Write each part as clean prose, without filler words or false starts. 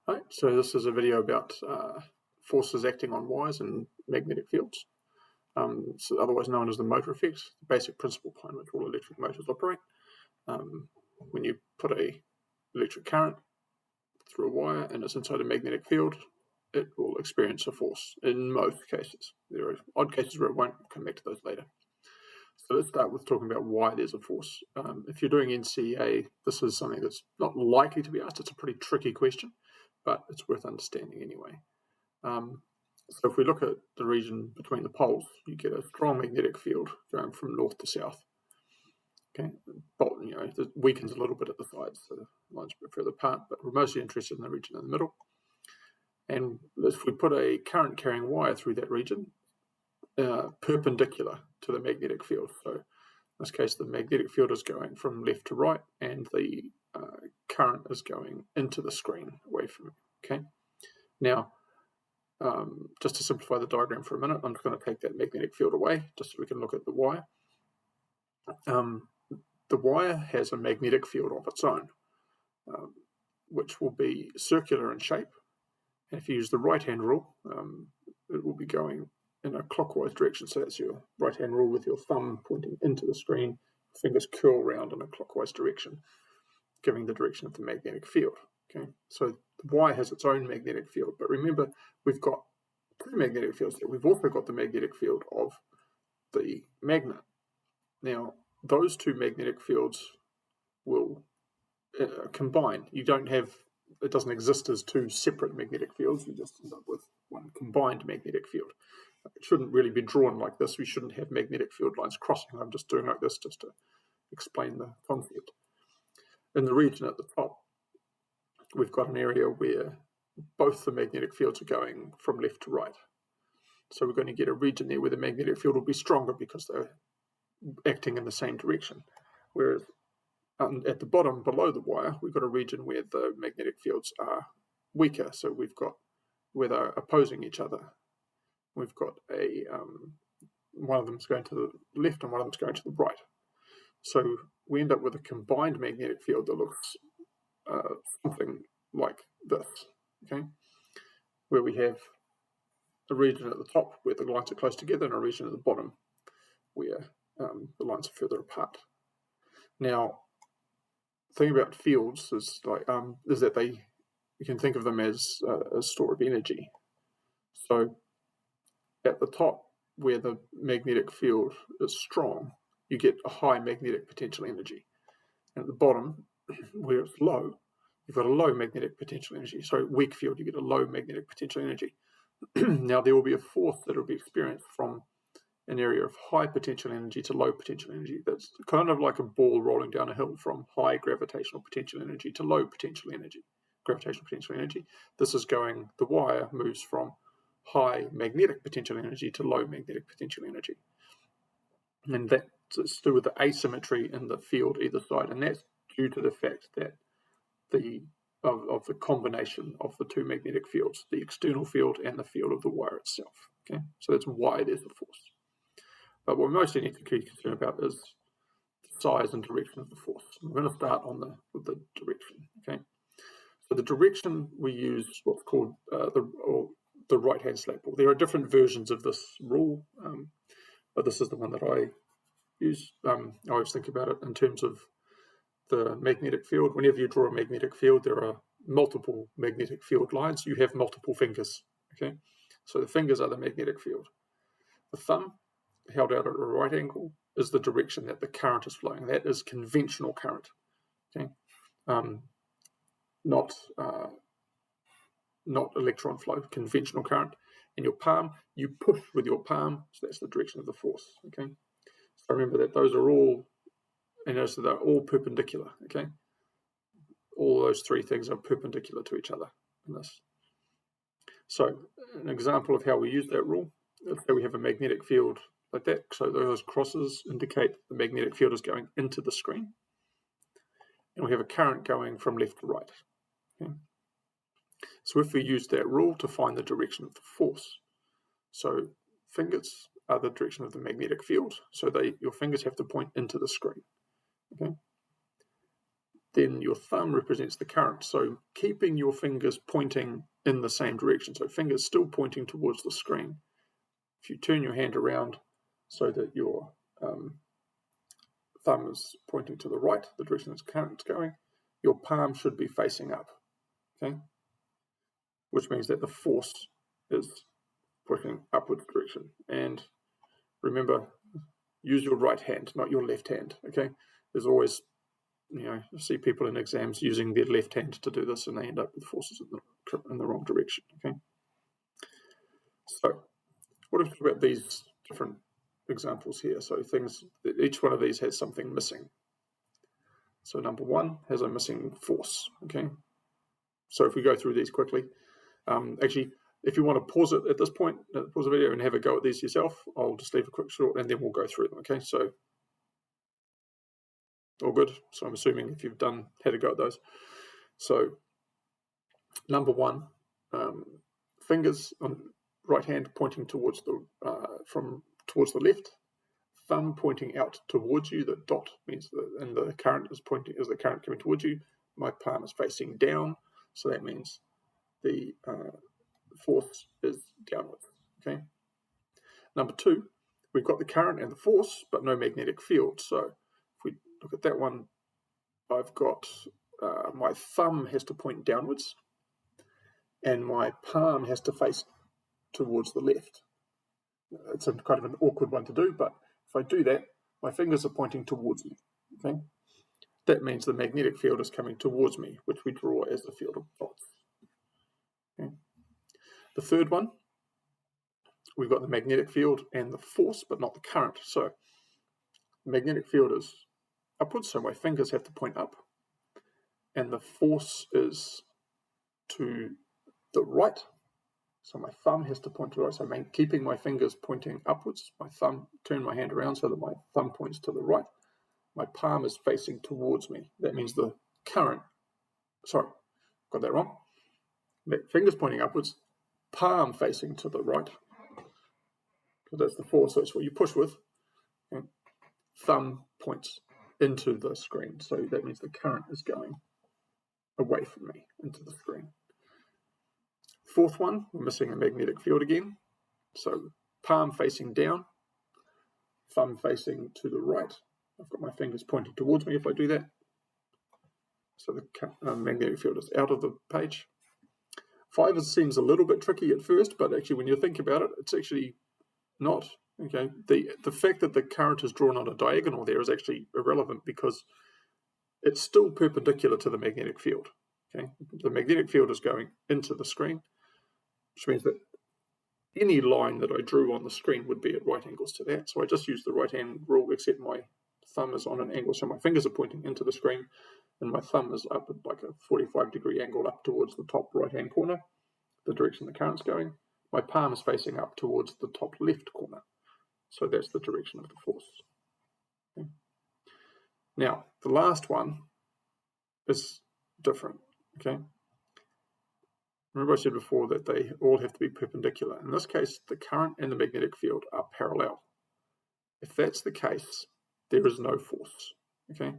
Right, so this is a video about forces acting on wires and magnetic fields, so otherwise known as the motor effect, the basic principle behind which all electric motors operate. When you put a electric current through a wire and it's inside a magnetic field, it will experience a force in most cases. There are odd cases where it won't. We'll come back to those later. So let's start with talking about why there's a force. If you're doing NCEA, this is something that's not likely to be asked. It's a pretty tricky question, but it's worth understanding anyway. So if we look at the region between the poles, you get a strong magnetic field going from north to south. Okay, but it weakens a little bit at the sides, so the lines are a bit further apart, but we're mostly interested in the region in the middle. And if we put a current carrying wire through that region, perpendicular to the magnetic field. So in this case, the magnetic field is going from left to right, and the current is going into the screen away from it. Okay. Now, just to simplify the diagram for a minute, I'm just going to take that magnetic field away, just so we can look at the wire. The wire has a magnetic field of its own, which will be circular in shape. And if you use the right-hand rule, it will be going in a clockwise direction. So that's your right-hand rule with your thumb pointing into the screen, fingers curl around in a clockwise direction, giving the direction of the magnetic field. Okay, so the wire has its own magnetic field, but remember, we've got two magnetic fields there. We've also got the magnetic field of the magnet. Now, those two magnetic fields will combine. It doesn't exist as two separate magnetic fields. You just end up with one combined magnetic field. It shouldn't really be drawn like this. We shouldn't have magnetic field lines crossing. I'm just doing like this just to explain the concept. In the region at the top, we've got an area where both the magnetic fields are going from left to right. So we're going to get a region there where the magnetic field will be stronger because they're acting in the same direction. Whereas at the bottom, below the wire, we've got a region where the magnetic fields are weaker. So we've got where they're opposing each other. We've got one of them's going to the left and one of them's going to the right. So we end up with a combined magnetic field that looks something like this, okay? Where we have a region at the top where the lines are close together and a region at the bottom where the lines are further apart. Now, the thing about fields is that you can think of them as a store of energy. So at the top, where the magnetic field is strong, you get a high magnetic potential energy. And at the bottom, where it's low, you've got a low magnetic potential energy. So weak field, you get a low magnetic potential energy. Now, there will be a force that will be experienced from an area of high potential energy to low potential energy. That's kind of like a ball rolling down a hill from high gravitational potential energy to low potential energy, gravitational potential energy. The wire moves from high magnetic potential energy to low magnetic potential energy. And that's to do with the asymmetry in the field either side. And that's due to the fact that of the combination of the two magnetic fields, the external field and the field of the wire itself. Okay, so that's why there's a force. But what we mostly need to be concerned about is the size and direction of the force. We're going to start with the direction. Okay, so the direction we use what's called the right-hand slack rule. There are different versions of this rule, but this is the one that I use. I always think about it in terms of the magnetic field. Whenever you draw a magnetic field, there are multiple magnetic field lines. You have multiple fingers. Okay, so the fingers are the magnetic field. The thumb, held out at a right angle, is the direction that the current is flowing. That is conventional current. Okay, not electron flow, conventional current. In your palm, you push with your palm, so that's the direction of the force. Okay, so remember that those are all, and notice that they're all perpendicular. Okay, all those three things are perpendicular to each other in this. So an example of how we use that rule, let's say we have a magnetic field like that. So those crosses indicate the magnetic field is going into the screen. And we have a current going from left to right. Okay. So if we use that rule to find the direction of the force, so fingers are the direction of the magnetic field, so your fingers have to point into the screen. Okay. then your thumb represents the current. So keeping your fingers pointing in the same direction, so fingers still pointing towards the screen. If you turn your hand around so that your thumb is pointing to the right, the direction the current's going, your palm should be facing up, okay? Which means that the force is pushing upwards direction. And remember, use your right hand, not your left hand, okay? There's always, you see people in exams using their left hand to do this, and they end up with forces in the wrong direction, okay? So, what if we talk about these different examples here? So things, each one of these has something missing. So number one has a missing force, okay? So if we go through these quickly, actually, if you want to pause it at this point, pause the video and have a go at these yourself, I'll just leave a quick short and then we'll go through them, okay? So, all good? So I'm assuming if you've had a go at those. So, number one, fingers on right hand pointing towards towards the left, thumb pointing out towards you. The dot means and the current is pointing as the current coming towards you. My palm is facing down, so that means the force is downwards. Okay. Number two, we've got the current and the force, but no magnetic field. So if we look at that one, I've got my thumb has to point downwards, and my palm has to face towards the left. It's a kind of an awkward one to do, but if I do that, my fingers are pointing towards me. Okay, that means the magnetic field is coming towards me, which we draw as the field of dots. Okay. The third one, we've got the magnetic field and the force, but not the current. So the magnetic field is upwards, so my fingers have to point up, and the force is to the right. So my thumb has to point to the right. So I'm keeping my fingers pointing upwards. Turn my hand around so that my thumb points to the right. My palm is facing towards me. That means the current, sorry, got that wrong. Fingers pointing upwards, palm facing to the right. So that's the force, so that's what you push with. Okay. Thumb points into the screen. So that means the current is going away from me into the screen. Fourth one, we're missing a magnetic field again. So palm facing down, thumb facing to the right. I've got my fingers pointing towards me if I do that. So the magnetic field is out of the page. 5 seems a little bit tricky at first, but actually when you think about it, it's actually not. Okay, the fact that the current is drawn on a diagonal there is actually irrelevant because it's still perpendicular to the magnetic field. Okay, the magnetic field is going into the screen, which means that any line that I drew on the screen would be at right angles to that. So I just use the right hand rule, except my thumb is on an angle, so my fingers are pointing into the screen, and my thumb is up at like a 45-degree angle up towards the top right-hand corner, the direction the current's going. My palm is facing up towards the top left corner. So that's the direction of the force. Okay. Now, the last one is different. Okay. Remember I said before that they all have to be perpendicular. In this case, the current and the magnetic field are parallel. If that's the case, there is no force. Okay.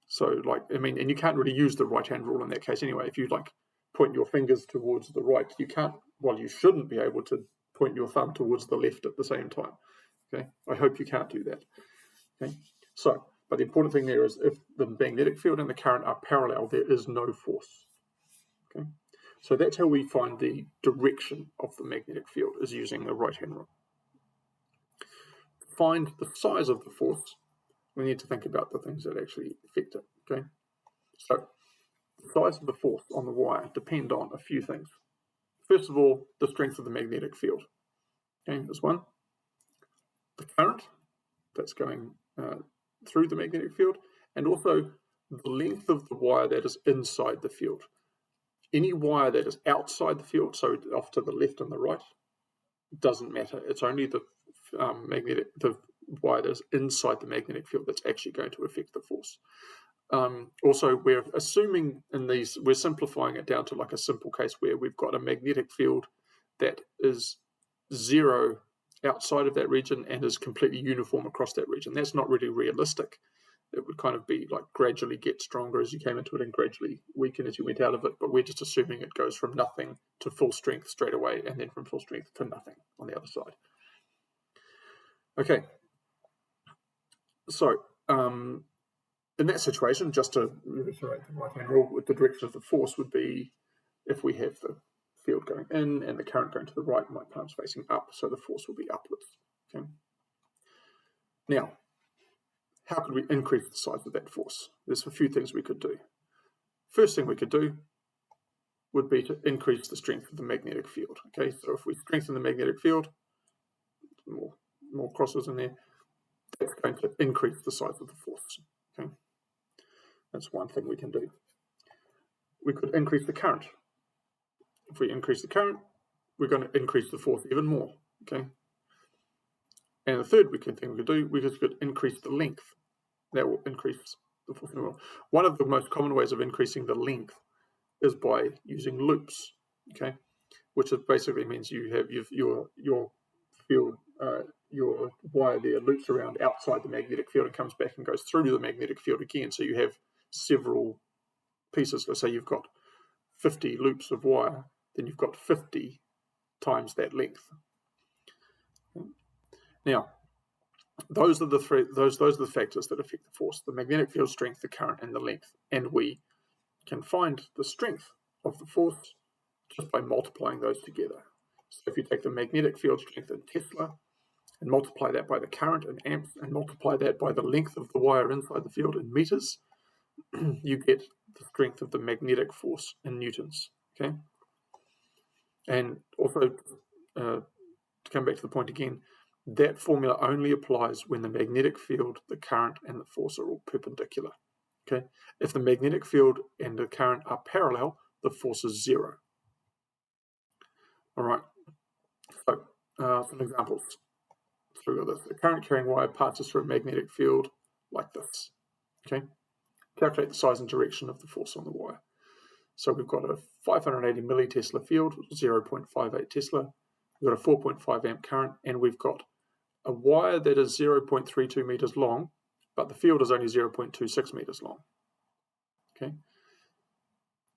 So, and you can't really use the right-hand rule in that case anyway. If you point your fingers towards the right, you can't. Well, you shouldn't be able to point your thumb towards the left at the same time. Okay. I hope you can't do that. Okay. So, but the important thing there is if the magnetic field and the current are parallel, there is no force. Okay. So that's how we find the direction of the magnetic field, is using the right-hand rule. Find the size of the force. We need to think about the things that actually affect it. Okay. So the size of the force on the wire depend on a few things. First of all, the strength of the magnetic field. Okay, there's one. The current that's going through the magnetic field, and also the length of the wire that is inside the field. Any wire that is outside the field, so off to the left and the right, doesn't matter. It's only the wire that is inside the magnetic field that's actually going to affect the force. Also, we're assuming in these, we're simplifying it down to like a simple case where we've got a magnetic field that is 0 outside of that region and is completely uniform across that region. That's not really realistic. it would kind of be like gradually get stronger as you came into it and gradually weaken as you went out of it, but we're just assuming it goes from nothing to full strength straight away and then from full strength to nothing on the other side. Okay, so in that situation, just to reiterate the right-hand rule, with the direction of the force would be if we have the field going in and the current going to the right, my palm's facing up, so the force will be upwards. Okay. Now, how could we increase the size of that force? There's a few things we could do. First thing we could do would be to increase the strength of the magnetic field. Okay, so if we strengthen the magnetic field, more crosses in there, that's going to increase the size of the force. Okay, that's one thing we can do. We could increase the current. If we increase the current, we're going to increase the force even more. Okay, and the third thing we could do, we could increase the length. That will increase the force even more. One of the most common ways of increasing the length is by using loops. Okay, which basically means you have your field, your wire there loops around outside the magnetic field and comes back and goes through the magnetic field again. So you have several pieces. Let's say you've got 50 loops of wire, then you've got 50 times that length. Now, those are the factors that affect the force: the magnetic field strength, the current, and the length. And we can find the strength of the force just by multiplying those together. So if you take the magnetic field strength in Tesla and multiply that by the current in amps and multiply that by the length of the wire inside the field in meters, you get the strength of the magnetic force in newtons. Okay, and also to come back to the point again, that formula only applies when the magnetic field, the current, and the force are all perpendicular. Okay, if the magnetic field and the current are parallel, the force is zero. All right, so some examples. So this, the current carrying wire passes through a magnetic field like this. Okay, calculate the size and direction of the force on the wire. So we've got a 580 millitesla field, 0.58 Tesla. We've got a 4.5 amp current, and we've got a wire that is 0.32 meters long, but the field is only 0.26 meters long. Okay.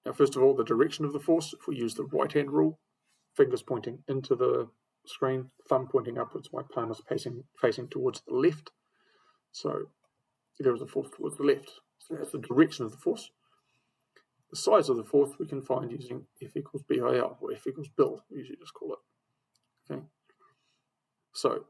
Now, first of all, the direction of the force, if we use the right-hand rule, fingers pointing into the screen, thumb pointing upwards, my palm is facing towards the left. So there is a force towards the left. So that's the direction of the force. The size of the force we can find using F equals BIL, or F equals Bill, we usually just call it. Okay. So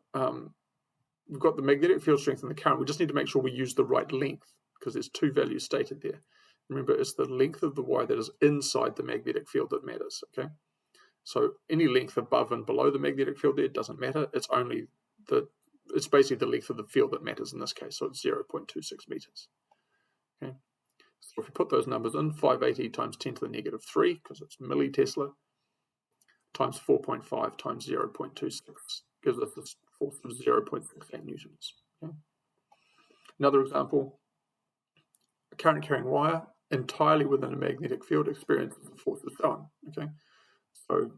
we've got the magnetic field strength and the current. We just need to make sure we use the right length, because there's two values stated there. Remember, it's the length of the wire that is inside the magnetic field that matters. Okay. So any length above and below the magnetic field there doesn't matter. It's only it's basically the length of the field that matters in this case. So it's 0.26 meters. Okay. So if we put those numbers in, 580 times 10 to the negative 3, because it's millitesla, times 4.5 times 0.26 gives us this force of 0.68 newtons. Okay. Another example, a current carrying wire entirely within a magnetic field experiences the force as shown. Okay. So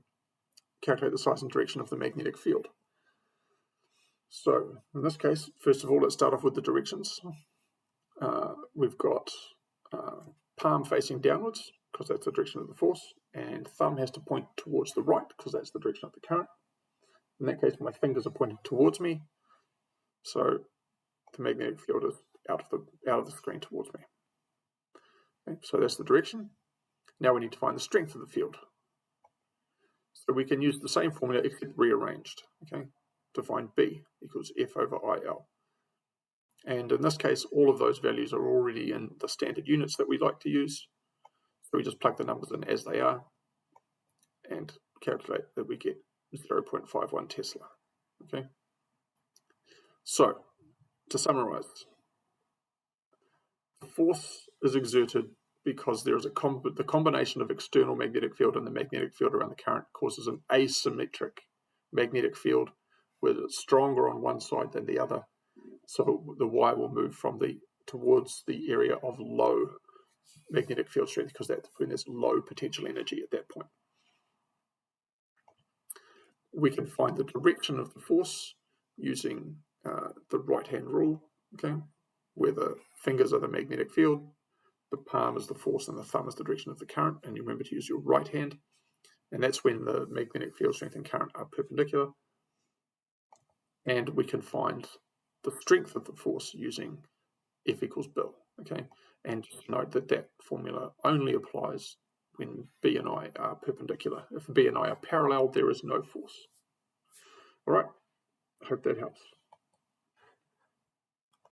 calculate the size and direction of the magnetic field. So in this case, first of all, let's start off with the directions. We've got palm facing downwards, because that's the direction of the force, and thumb has to point towards the right, because that's the direction of the current. In that case, my fingers are pointed towards me, so the magnetic field is out of the screen towards me. Okay, so that's the direction. Now we need to find the strength of the field. So we can use the same formula except rearranged, okay, to find B equals F over IL. And in this case, all of those values are already in the standard units that we like to use. So we just plug the numbers in as they are and calculate that we get 0.51 Tesla. Okay. So to summarize, the force is exerted because there is the combination of external magnetic field and the magnetic field around the current causes an asymmetric magnetic field where it's stronger on one side than the other. So the wire will move towards the area of low magnetic field strength, because that's when there's low potential energy at that point. We can find the direction of the force using the right-hand rule. Okay, where the fingers are the magnetic field, the palm is the force, and the thumb is the direction of the current. And you remember to use your right hand, and that's when the magnetic field strength and current are perpendicular. And we can find the strength of the force using F equals Bill, okay? And note that that formula only applies when B and I are perpendicular. If B and I are parallel, there is no force. All right, I hope that helps.